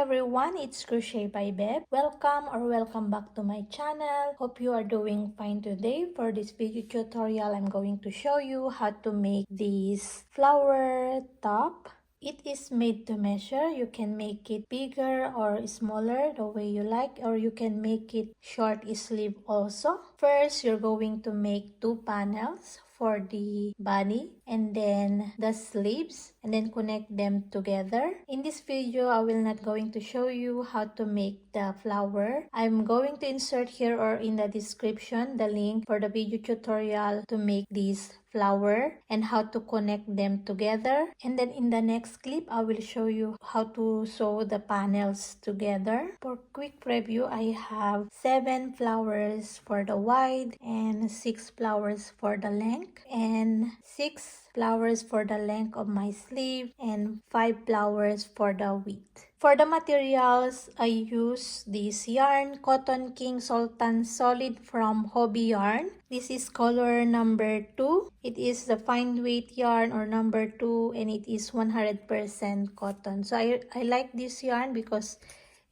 everyone, it's Crochet by Beb. Welcome back to my channel. Hope you are doing fine today. For this video tutorial, I'm going to show you how to make this flower top. It is made to measure. You can make it bigger or smaller the way you like, or you can make it short sleeve also. First, you're going to make two panels for the body and then the sleeves, and then connect them together. In this video, I will not going to show you how to make the flower. I'm going to insert here or in the description the link for the video tutorial to make this flower and how to connect them together. And then in the next clip, I will show you how to sew the panels together. For quick preview, I have 7 flowers for the wide and 6 flowers for the length, and 6 flowers for the length of my sleeve, and 5 flowers for the width. For the materials, I use this yarn, Cotton King Sultan Solid from Hobbii yarn. This is color number 2. It is the fine weight yarn or number 2, and it is 100% cotton. So I like this yarn because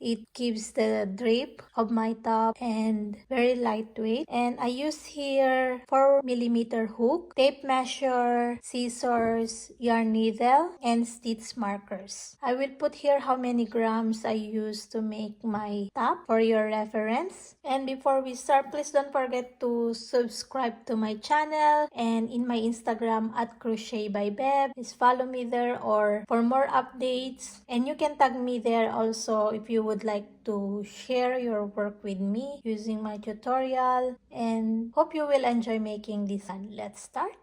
it gives the drape of my top and very lightweight. And I use here 4mm hook, tape measure, scissors, yarn needle, and stitch markers. I will put here how many grams I use to make my top for your reference. And before we start, please don't forget to subscribe to my channel and in my Instagram at Crochet by Beb. Please follow me there or for more updates. And you can tag me there also if you would like to share your work with me using my tutorial, and hope you will enjoy making this. And let's start.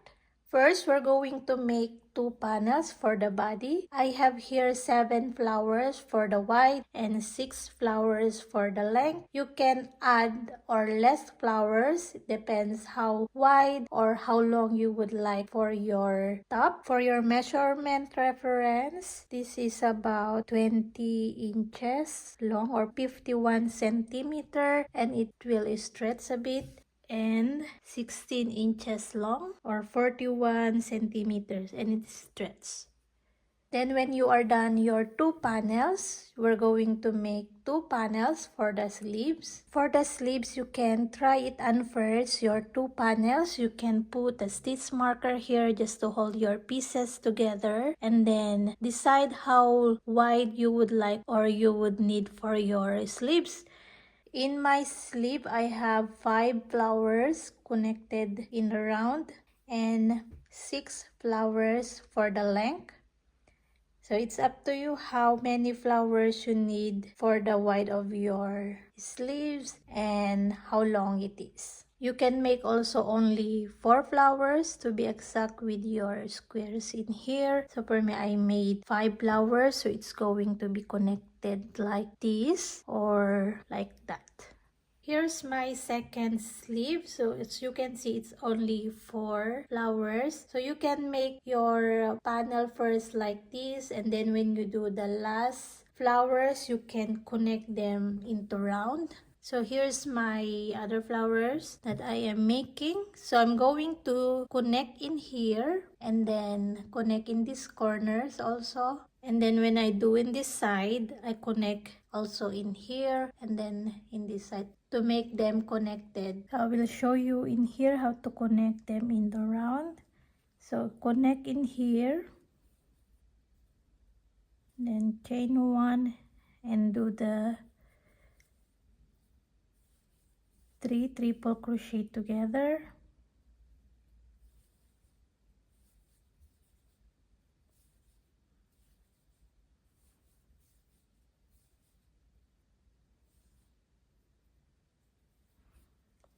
First, we're going to make 2 panels for the body. I have here 7 flowers for the wide and 6 flowers for the length. You can add or less flowers. It depends how wide or how long you would like for your top. For your measurement reference, this is about 20 inches long or 51 centimeter, and it will stretch a bit, and 16 inches long or 41 centimeters, and it stretches. Then when you are done your 2 panels, we're going to make 2 panels for the sleeves. For the sleeves, you can try it on first your 2 panels. You can put a stitch marker here just to hold your pieces together, and then decide how wide you would like or you would need for your sleeves. In my sleeve, I have 5 flowers connected in the round and 6 flowers for the length. So it's up to you how many flowers you need for the width of your sleeves and how long it is. You can make also only 4 flowers to be exact with your squares in here. So for me, I made 5 flowers, so it's going to be connected like this or like that. Here's my second sleeve. So as you can see, it's only 4 flowers. So you can make your panel first like this, and then when you do the last flowers, you can connect them into round. So here's my other flowers that I am making. So I'm going to connect in here and then connect in these corners also. And then when I do in this side, I connect also in here and then in this side to make them connected. I will show you in here how to connect them in the round. So connect in here, then chain 1 and do the 3 triple crochet together.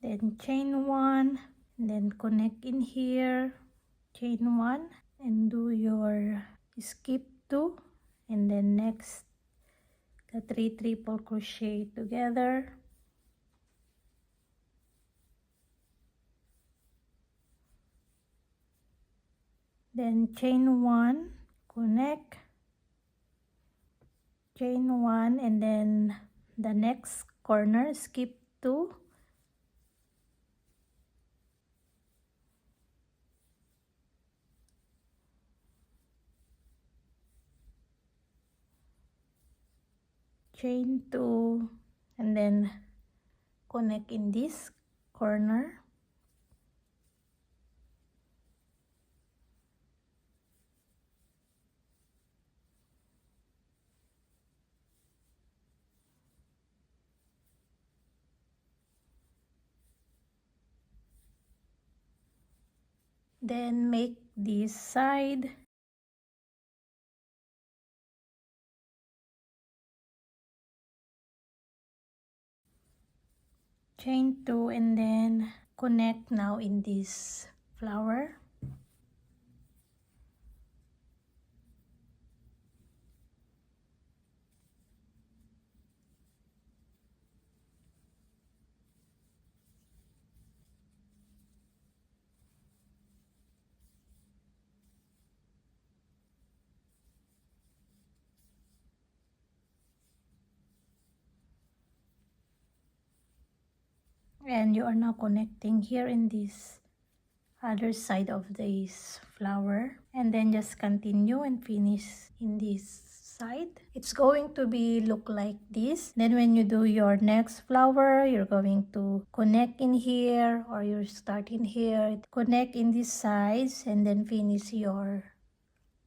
Then chain 1, then connect in here, chain 1 and do your skip 2, and then next the 3 triple crochet together. Then chain 1, connect, chain 1, and then the next corner skip 2, chain 2, and then connect in this corner. Then make this side. Chain 2 and then connect now in this flower. And you are now connecting here in this other side of this flower, and then just continue and finish in this side. It's going to be look like this. Then when you do your next flower, you're going to connect in here, or you start in here, connect in these sides, and then finish your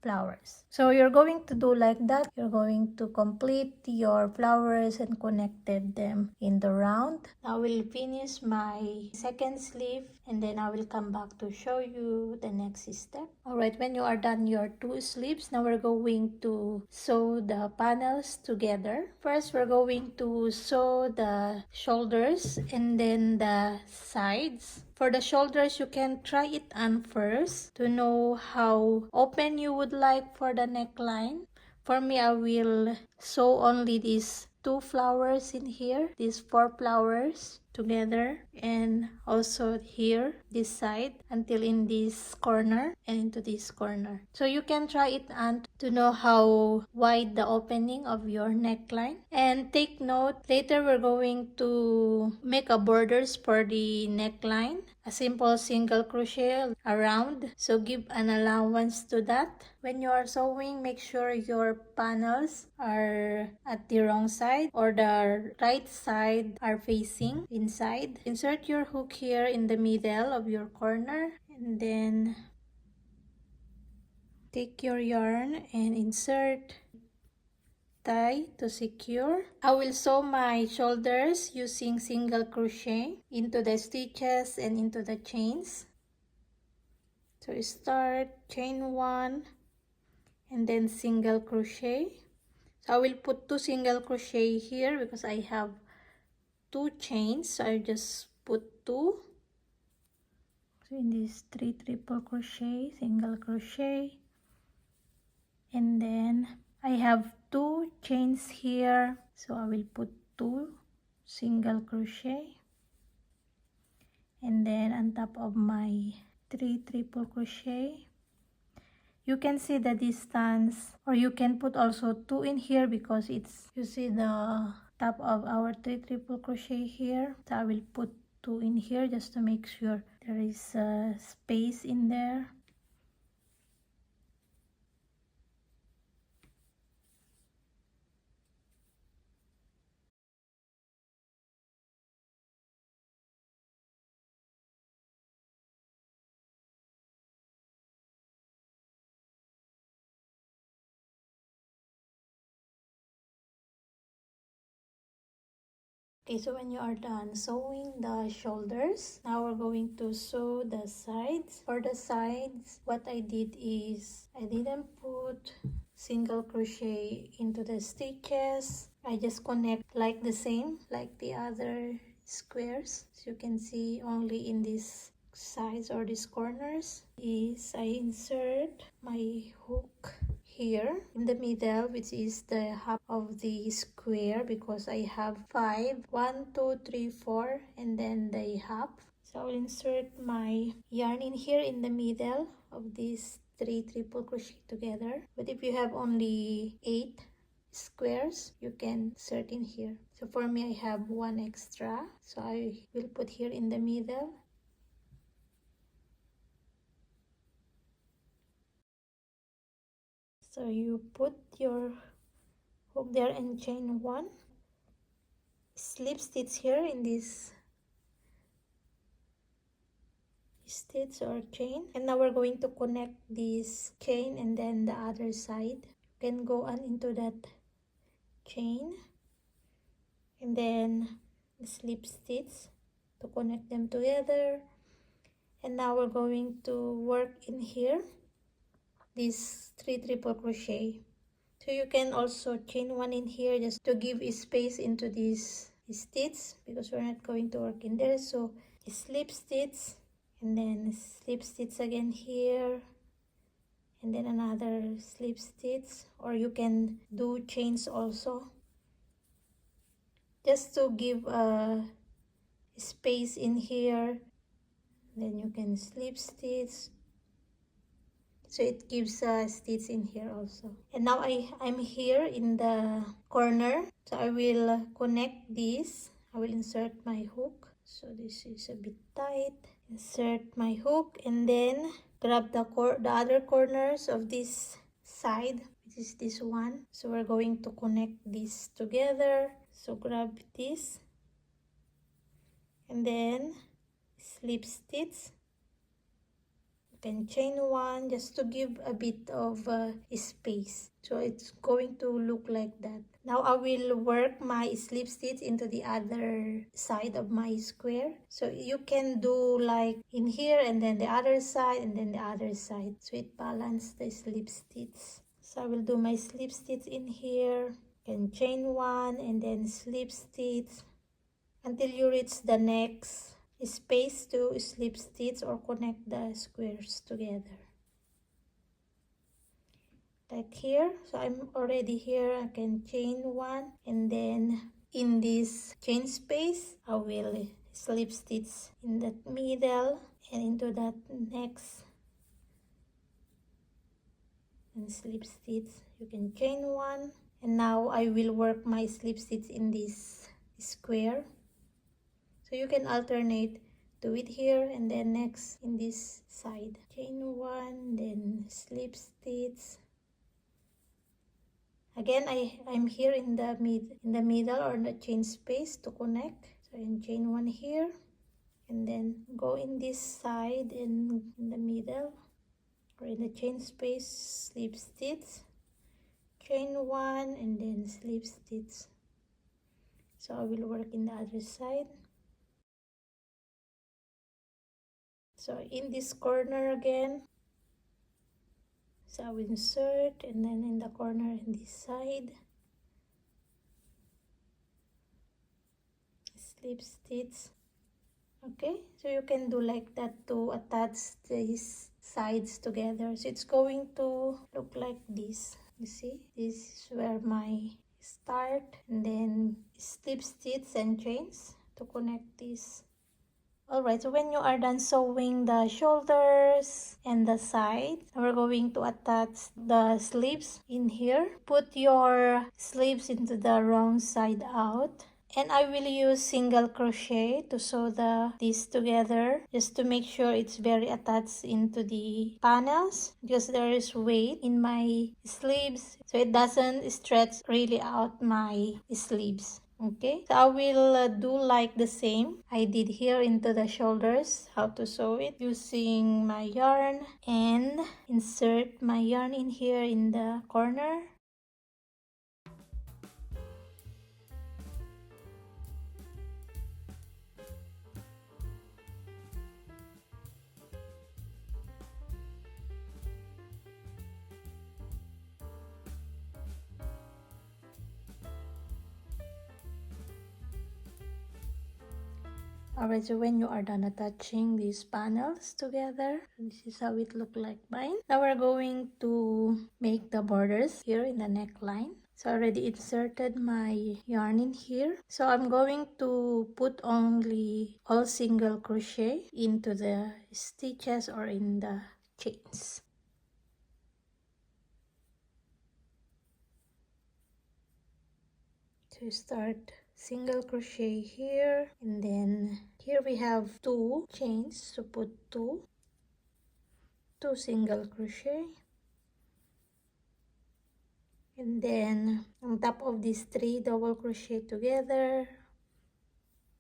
flowers. So you're going to do like that. You're going to complete your flowers and connected them in the round. I will finish my second sleeve, and then I will come back to show you the next step. Alright, when you are done your 2 sleeves, now we're going to sew the panels together. First, we're going to sew the shoulders and then the sides. For the shoulders, you can try it on first to know how open you would like for the neckline. For me, I will sew only these 2 flowers in here, these 4 flowers together, and also here, this side, until in this corner and into this corner. So you can try it on to know how wide the opening of your neckline. And take note, later we're going to make a borders for the neckline, a simple single crochet around, so give an allowance to that. When you are sewing, make sure your panels are at the wrong side or the right side are facing inside. Insert your hook here in the middle of your corner, and then take your yarn and insert, tie to secure. I will sew my shoulders using single crochet into the stitches and into the chains. So start chain 1 and then single crochet. So I will put 2 single crochet here because I have 2 chains, so I just put 2. So in this 3 triple crochet, single crochet, and then I have 2 chains here, so I will put 2 single crochet, and then on top of my 3 triple crochet. You can see the distance, or you can put also 2 in here because it's, you see the top of our 3 triple crochet here. So I will put 2 in here just to make sure there is a space in there. Okay, so when you are done sewing the shoulders, now we're going to sew the sides. For the sides, what I did is I didn't put single crochet into the stitches. I just connect like the same like the other squares. So you can see only in these sides or these corners is I insert my hook here in the middle, which is the half of the square, because I have 5, 1, 2, 3, 4, and then the half. So I'll insert my yarn in here in the middle of these 3 triple crochet together. But if you have only 8 squares, you can insert in here. So for me, I have 1 extra, so I will put here in the middle. So you put your hook there and chain 1, slip stitch here in this stitch or chain, and now we're going to connect this chain and then the other side. You can go on into that chain and then slip stitch to connect them together. And now we're going to work in here this 3 triple crochet. So you can also chain one in here just to give space into this stitch, because we're not going to work in there. So slip stitch and then slip stitch again here, and then another slip stitch, or you can do chains also just to give a space in here. Then you can slip stitch, so it gives a stitch in here also. And now I'm here in the corner, so I will connect this. I will insert my hook, so this is a bit tight. Insert my hook and then grab the other corners of this side, which is this one. So we're going to connect this together. So grab this and then slip stitch. Can chain one just to give a bit of space, so it's going to look like that. Now I will work my slip stitch into the other side of my square, so you can do like in here and then the other side and then the other side, so it balances the slip stitch. So I will do my slip stitch in here and chain one and then slip stitch until you reach the next space to slip stitch or connect the squares together like here. So I'm already here. I can chain one and then in this chain space I will slip stitch in the middle and into that next and slip stitch. You can chain one, and now I will work my slip stitch in this square, so you can alternate, do it here and then next in this side. Chain one, then slip stitch. Again, I'm here in the middle or the chain space to connect. So I chain one here and then go in this side and in the middle or in the chain space, slip stitch, chain one and then slip stitch. So I will work in the other side. So in this corner again, so I will insert and then in the corner in this side, slip stitch. Okay, so you can do like that to attach these sides together. So it's going to look like this. You see, this is where my start, and then slip stitch and chains to connect this. Alright, so when you are done sewing the shoulders and the side, we're going to attach the sleeves in here. Put your sleeves into the wrong side out. And I will use single crochet to sew this together, just to make sure it's very attached into the panels, because there is weight in my sleeves, so it doesn't stretch really out my sleeves. Okay, so I will do like the same I did here into the shoulders, how to sew it using my yarn, and insert my yarn in here in the corner. Alright, so when you are done attaching these panels together, this is how it look like mine. Now we're going to make the borders here in the neckline. So I already inserted my yarn in here. So I'm going to put only all single crochet into the stitches or in the chains. So start single crochet here, and then here we have 2 chains, so put 2 single crochet, and then on top of these 3 double crochet together,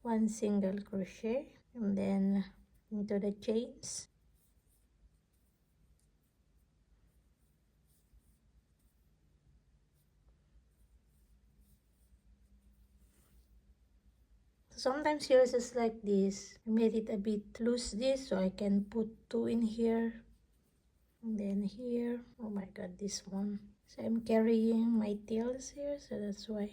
1 single crochet, and then into the chains. Sometimes yours is like this. I made it a bit loose this so I can put 2 in here. And then here, oh my god, this one. So I'm carrying my tails here, so that's why.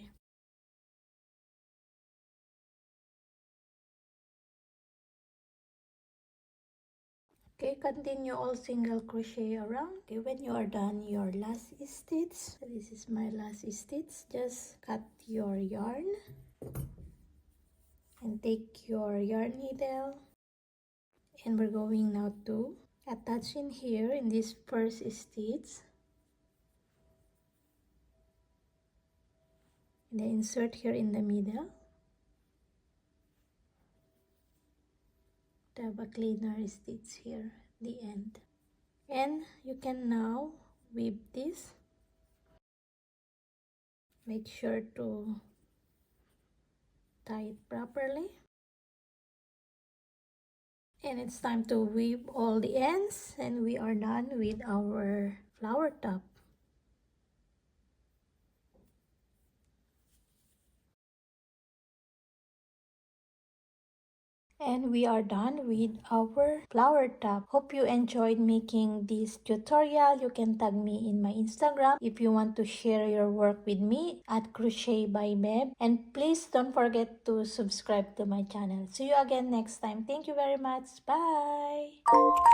Okay, continue all single crochet around. Okay, when you are done your last stitch, so this is my last stitch, just cut your yarn and take your yarn needle, and we're going now to attach in here in this first stitch, and then insert here in the middle to have a cleaner stitch here at the end. And you can now weave this. Make sure to tie it properly. And it's time to weave all the ends, and we are done with our flower top. And we are done with our flower top. Hope you enjoyed making this tutorial. You can tag me in my Instagram if you want to share your work with me at Crochet by Beb. And please don't forget to subscribe to my channel. See you again next time. Thank you very much. Bye!